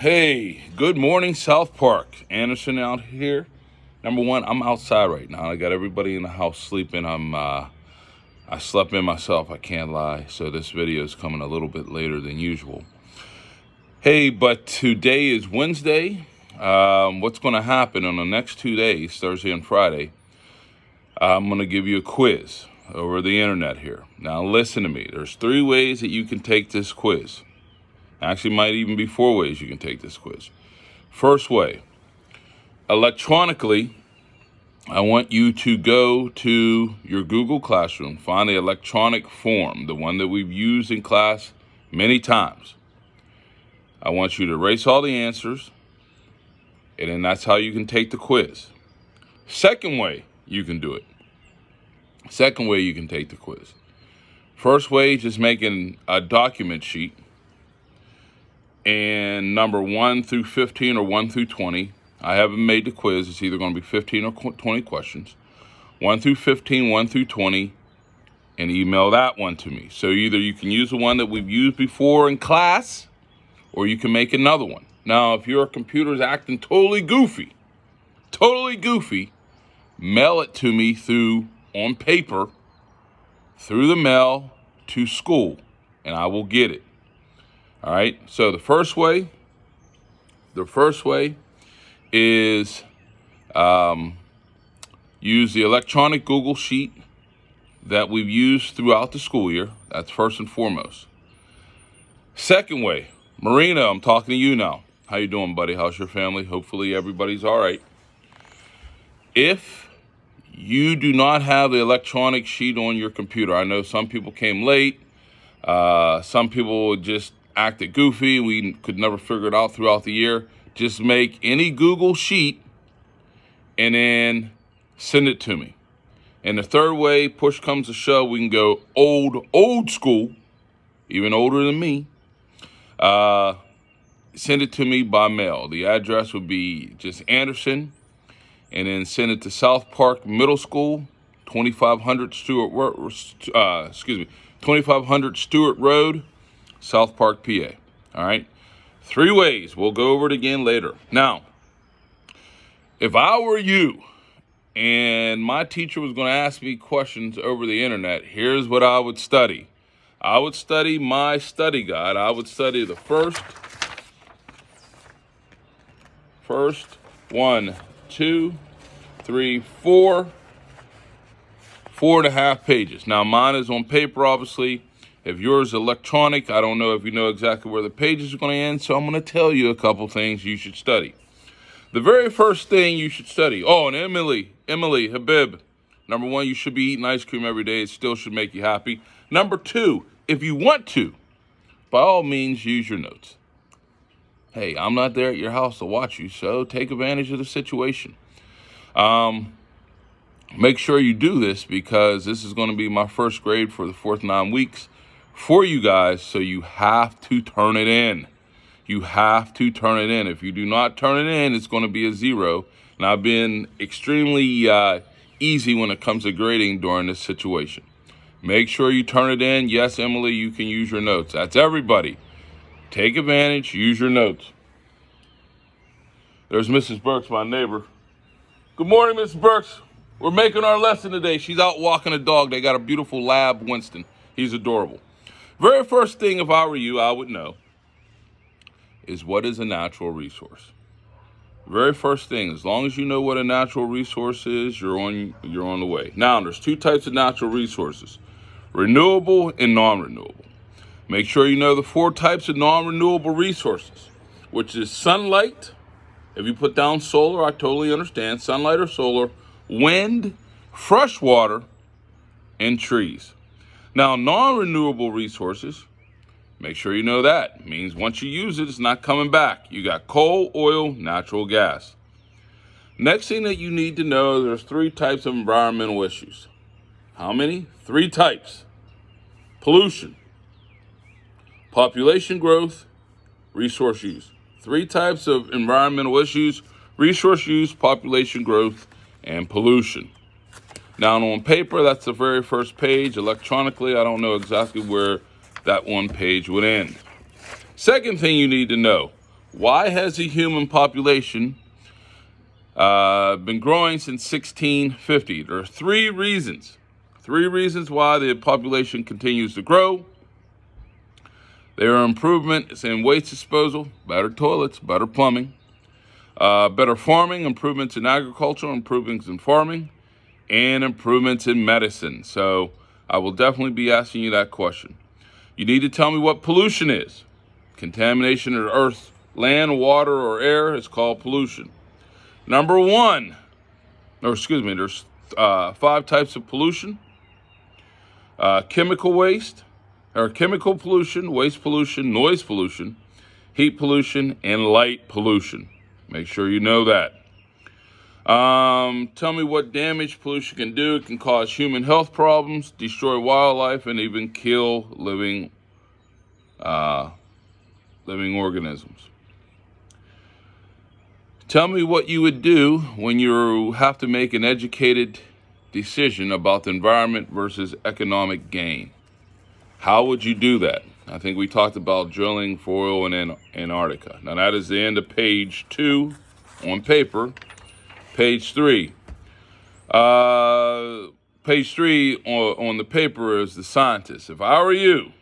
Hey, good morning, South Park. Anderson out here. Number one, I'm outside right now. I got everybody in the house sleeping. I slept in myself, I can't lie. So this video is coming a little bit later than usual. Hey, but today is Wednesday. What's going to happen on the next 2 days, Thursday and Friday, I'm going to give you a quiz over the internet here. Now listen to me. There's 3 ways that you can take this quiz. Actually, might even be 4 ways you can take this quiz. First way, electronically, I want you to go to your Google Classroom, find the electronic form, the one that we've used in class many times. I want you to erase all the answers, and then that's how you can take the quiz. Second way you can do it. Second way you can take the quiz. First way, just making a document sheet. And number 1 through 15 or 1 through 20, I haven't made the quiz. It's either going to be 15 or 20 questions. 1 through 15, 1 through 20, and email that one to me. So either you can use the one that we've used before in class, or you can make another one. Now, if your computer's acting totally goofy, mail it to me on paper, through the mail to school, and I will get it. All right, so the first way is use the electronic Google Sheet that we've used throughout the school year. That's first and foremost. Second way, Marina, I'm talking to you now. How you doing, buddy? How's your family? Hopefully everybody's all right. If you do not have the electronic sheet on your computer, I know some people came late. Some people just acted goofy. We could never figure it out throughout the year. Just make any Google sheet and then send it to me. And the third way, push comes to shove, we can go old school, even older than me. Send it to me by mail. The address would be just Anderson, and then send it to South Park Middle School, 2500 Stewart Road, South Park, PA. All right. 3 ways. We'll go over it again later. Now, if I were you and my teacher was going to ask me questions over the internet, here's what I would study. I would study my study guide. I would study the first 1, 2, 3, 4, 4.5 pages. Now, mine is on paper, obviously. If yours is electronic, I don't know if you know exactly where the pages are going to end, so I'm going to tell you a couple things you should study. The very first thing you should study, and Emily, Habib, number 1, you should be eating ice cream every day. It still should make you happy. Number 2, if you want to, by all means, use your notes. Hey, I'm not there at your house to watch you, so take advantage of the situation. Make sure you do this because this is going to be my first grade for the 4th 9 weeks for you guys, so you have to turn it in. If you do not turn it in, it's going to be a 0. And I've been extremely easy when it comes to grading during this situation. Make sure you turn it in. Yes, Emily, you can use your notes. That's everybody. Take advantage, use your notes. There's Mrs. Burks, my neighbor. Good morning, Mrs. Burks. We're making our lesson today. She's out walking a dog. They got a beautiful lab, Winston. He's adorable. Very first thing, if I were you, I would know is what is a natural resource. Very first thing, as long as you know what a natural resource is, you're on the way. Now, there's 2 types of natural resources, renewable and non-renewable. Make sure you know the 4 types of non-renewable resources, which is sunlight. If you put down solar, I totally understand. Sunlight or solar, wind, fresh water, and trees. Now, non-renewable resources, make sure you know that. It means once you use it, it's not coming back. You got coal, oil, natural gas. Next thing that you need to know, there's 3 types of environmental issues. How many? 3 types. Pollution, population growth, resource use. 3 types of environmental issues: resource use, population growth, and pollution. Now, on paper, that's the very first page. Electronically, I don't know exactly where that one page would end. Second thing you need to know, Why has the human population been growing since 1650? There are three reasons. Three reasons why the population continues to grow. There are improvements in waste disposal, better toilets, better plumbing, better farming, improvements in agriculture, improvements in farming, and improvements in medicine. So I will definitely be asking you that question. You need to tell me what pollution is. Contamination of earth, land, water, or air is called pollution. Number one, there's 5 types of pollution. Chemical waste, or chemical pollution, waste pollution, noise pollution, heat pollution, and light pollution. Make sure you know that. Tell me what damage pollution can do. It can cause human health problems, destroy wildlife, and even kill living organisms. Tell me what you would do when you have to make an educated decision about the environment versus economic gain. How would you do that? I think we talked about drilling for oil in Antarctica. Now that is the end of page 2 on paper. Page 3. Page 3 on the paper is the scientist. If I were you,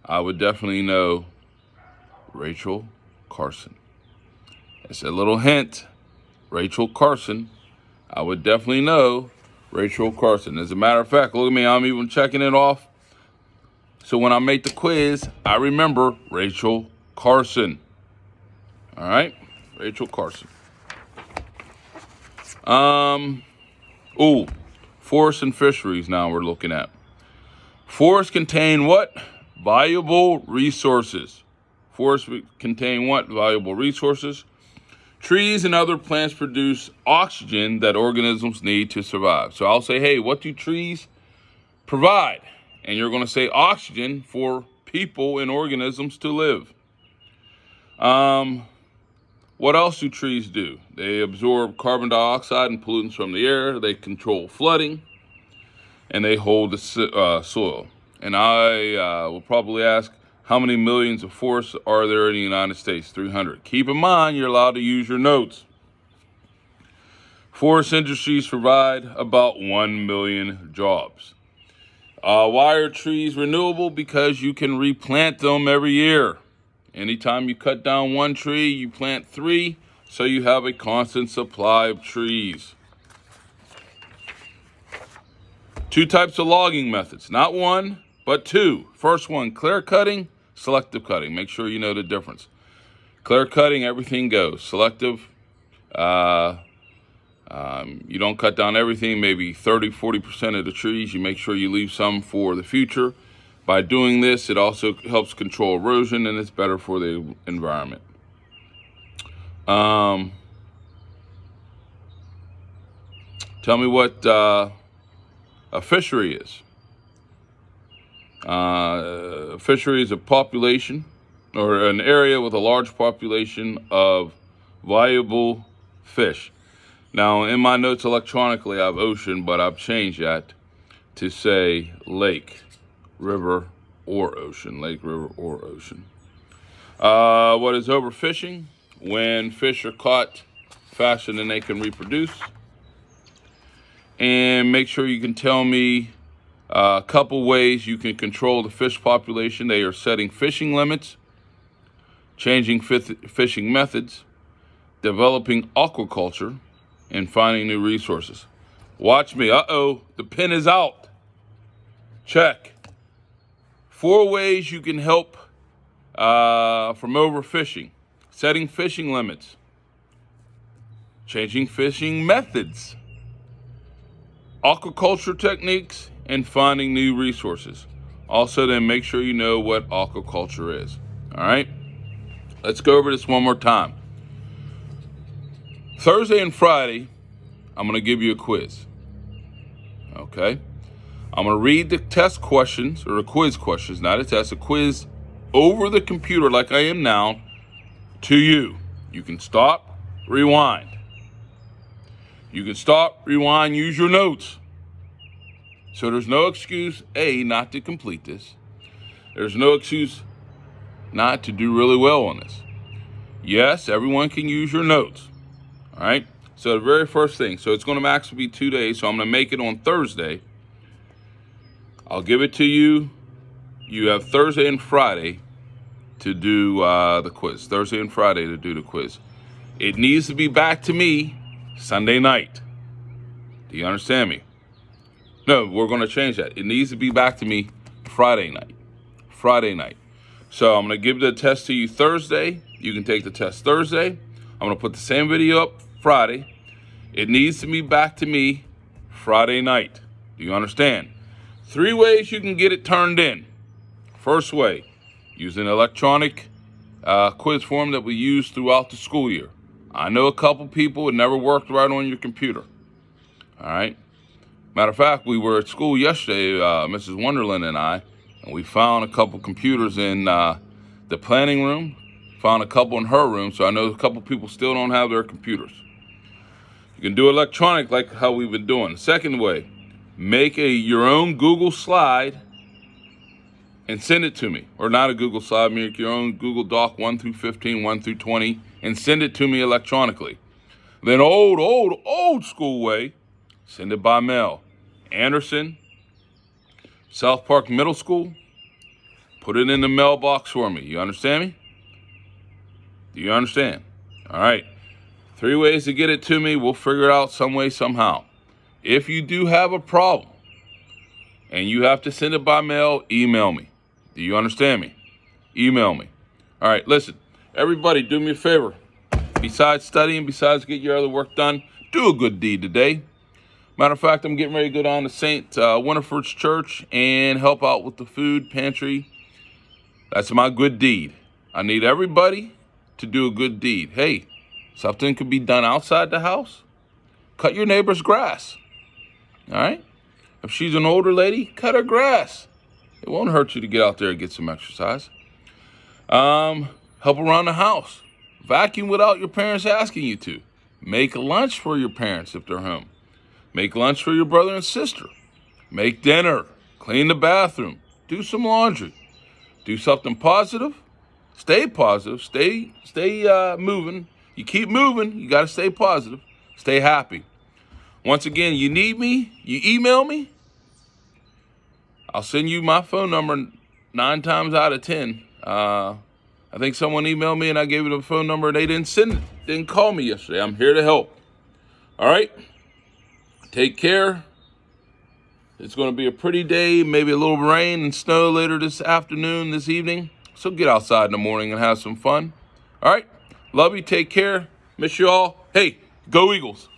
I would definitely know Rachel Carson. It's a little hint. Rachel Carson. I would definitely know Rachel Carson. As a matter of fact, look at me. I'm even checking it off. So when I make the quiz, I remember Rachel Carson. All right? Rachel Carson. Forests and fisheries now we're looking at. Forests contain what? Valuable resources. Forests contain what? Valuable resources. Trees and other plants produce oxygen that organisms need to survive. So I'll say, hey, what do trees provide? And you're going to say oxygen for people and organisms to live. What else do trees do? They absorb carbon dioxide and pollutants from the air. They control flooding, and they hold the soil. And I will probably ask, how many millions of forests are there in the United States? 300. Keep in mind, you're allowed to use your notes. Forest industries provide about 1 million jobs. Why are trees renewable? Because you can replant them every year. Anytime you cut down one tree, you plant 3, so you have a constant supply of trees. 2 types of logging methods, not 1, but 2. First one, clear cutting, selective cutting. Make sure you know the difference. Clear cutting, everything goes. Selective, you don't cut down everything, maybe 30-40% of the trees. You make sure you leave some for the future. By doing this, it also helps control erosion, and it's better for the environment. Tell me what a fishery is. A fishery is a population or an area with a large population of valuable fish. Now, in my notes electronically, I have ocean, but I've changed that to say lake, river, or ocean. Lake, river, or ocean. What is overfishing? When fish are caught faster than they can reproduce. And make sure you can tell me a couple ways you can control the fish population. They are setting fishing limits, changing fishing methods, developing aquaculture, and finding new resources. Watch me. The pin is out. Check. 4 ways you can help from overfishing. Setting fishing limits. Changing fishing methods. Aquaculture techniques, and finding new resources. Also, then make sure you know what aquaculture is. All right? Let's go over this one more time. Thursday and Friday, I'm going to give you a quiz. Okay? I'm going to read the test questions, or the quiz questions, not a test, a quiz over the computer like I am now to you. You can stop, rewind. You can stop, rewind, use your notes. So there's no excuse, A, not to complete this. There's no excuse not to do really well on this. Yes, everyone can use your notes. All right. So the very first thing, so it's going to actually be 2 days. So I'm going to make it on Thursday. I'll give it to you. You have Thursday and Friday to do the quiz. Thursday and Friday to do the quiz. It needs to be back to me Sunday night. Do you understand me? No, we're going to change that. It needs to be back to me Friday night. Friday night. So I'm going to give the test to you Thursday. You can take the test Thursday. I'm going to put the same video up Friday. It needs to be back to me Friday night. Do you understand? 3 ways you can get it turned in. First way, use an electronic quiz form that we use throughout the school year. I know a couple people it never worked right on your computer. All right. Matter of fact, we were at school yesterday, Mrs. Wonderland and I, and we found a couple computers in the planning room, found a couple in her room, so I know a couple people still don't have their computers. You can do electronic like how we've been doing. Second way, make your own Google slide and send it to me. Or not a Google slide, make your own Google Doc 1 through 15, 1 through 20, and send it to me electronically. Then old school way, send it by mail. Anderson, South Park Middle School, put it in the mailbox for me. You understand me? Do you understand? All right. 3 ways to get it to me. We'll figure it out some way, somehow. If you do have a problem and you have to send it by mail, email me. Do you understand me? Email me. All right, listen. Everybody, do me a favor. Besides studying, besides getting your other work done, do a good deed today. Matter of fact, I'm getting ready to go down to St. Winifred's Church and help out with the food pantry. That's my good deed. I need everybody to do a good deed. Hey, something could be done outside the house. Cut your neighbor's grass. All right? If she's an older lady, cut her grass. It won't hurt you to get out there and get some exercise. Help around the house. Vacuum without your parents asking you to. Make lunch for your parents if they're home. Make lunch for your brother and sister. Make dinner. Clean the bathroom. Do some laundry. Do something positive. Stay positive. Stay moving. You keep moving. You got to stay positive. Stay happy. Once again, you need me, you email me. I'll send you my phone number 9 times out of 10. I think someone emailed me and I gave it a phone number and they didn't call me yesterday. I'm here to help. All right? Take care. It's going to be a pretty day, maybe a little rain and snow later this afternoon, this evening. So get outside in the morning and have some fun. All right? Love you. Take care. Miss you all. Hey, go Eagles.